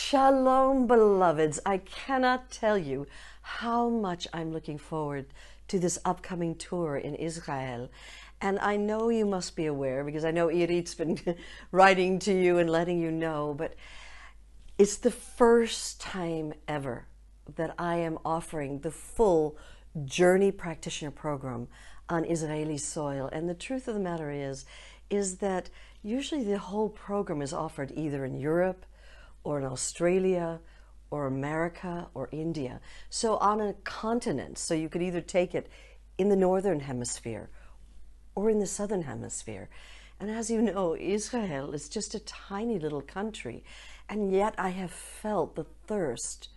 Shalom, beloveds. I cannot tell you how much I'm looking forward to this upcoming tour in Israel. And I know you must be aware, because I know Irit's been writing to you and letting you know, but it's the first time ever that I am offering the full Journey Practitioner program on Israeli soil. And the truth of the matter is that usually the whole program is offered either in Europe or in Australia or America or India. So on a continent, so you could either take it in the Northern Hemisphere or in the Southern Hemisphere. And as you know, Israel is just a tiny little country, and yet I have felt the thirst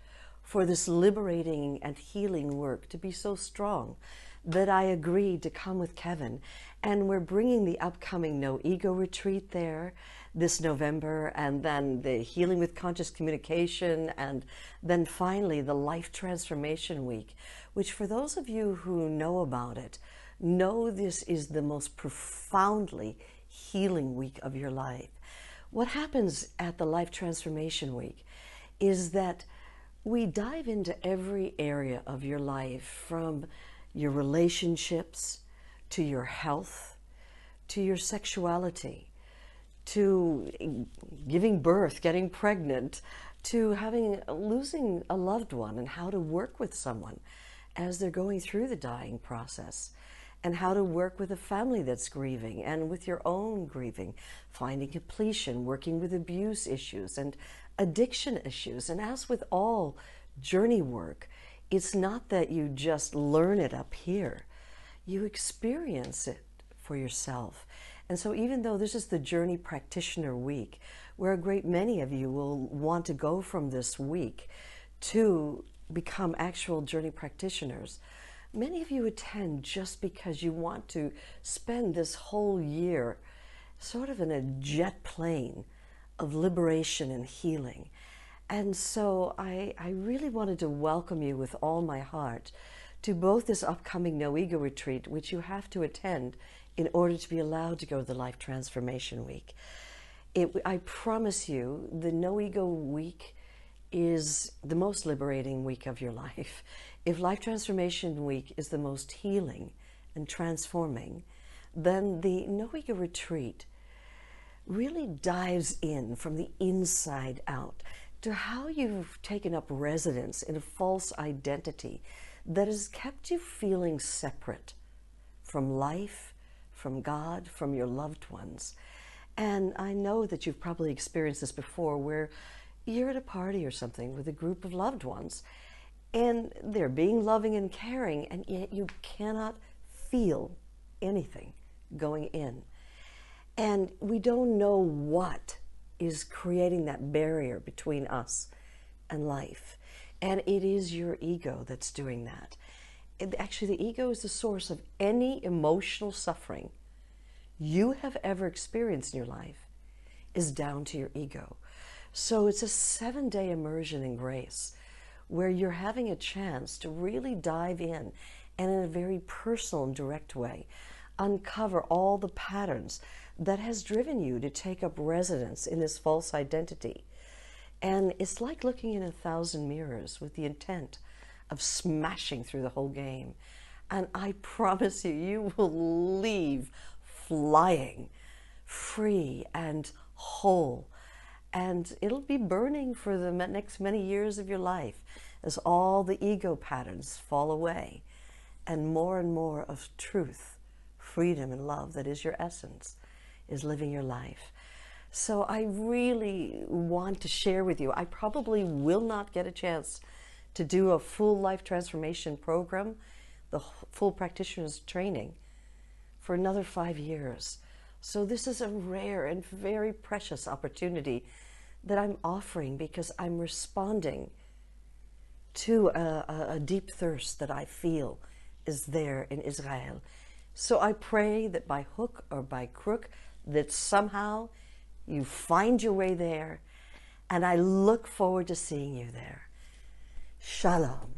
for this liberating and healing work to be so strong that I agreed to come with Kevin. And we're bringing the upcoming No Ego retreat there this November, and then the Healing with Conscious Communication, and then finally the Life Transformation Week, which for those of you who know about it, know this is the most profoundly healing week of your life. What happens at the Life Transformation Week is that we dive into every area of your life, from your relationships to your health, to your sexuality, to giving birth, getting pregnant, to losing a loved one, and how to work with someone as they're going through the dying process, and how to work with a family that's grieving and with your own grieving, finding completion, working with abuse issues and addiction issues. And as with all journey work, it's not that you just learn it up here, you experience it for yourself. And so even though this is the Journey Practitioner Week, where a great many of you will want to go from this week to become actual journey practitioners, many of you attend just because you want to spend this whole year sort of in a jet plane of liberation and healing. And so I really wanted to welcome you with all my heart to both this upcoming No Ego retreat, which you have to attend in order to be allowed to go to the Life Transformation Week. I promise you, the No Ego week is the most liberating week of your life. If Life Transformation Week is the most healing and transforming, then the No Ego retreat really dives in from the inside out to how you've taken up residence in a false identity that has kept you feeling separate from life, from God, from your loved ones. And I know that you've probably experienced this before, where you're at a party or something with a group of loved ones, and they're being loving and caring, and yet you cannot feel anything going in. And we don't know what is creating that barrier between us and life. And it is your ego that's doing that. Actually, the ego is the source of any emotional suffering you have ever experienced in your life is down to your ego. So it's a 7-day immersion in grace where you're having a chance to really dive in and in a very personal and direct way uncover all the patterns that has driven you to take up residence in this false identity. And it's like looking in 1,000 mirrors with the intent of smashing through the whole game. And I promise you, you will leave flying, free and whole. And it'll be burning for the next many years of your life as all the ego patterns fall away and more of truth, freedom, and love that is your essence is living your life. So I really want to share with you. I probably will not get a chance to do a full life transformation program, the full practitioner's training, for another 5 years. So this is a rare and very precious opportunity that I'm offering because I'm responding to a deep thirst that I feel is there in Israel. So I pray that by hook or by crook, that somehow you find your way there, and I look forward to seeing you there. Shalom.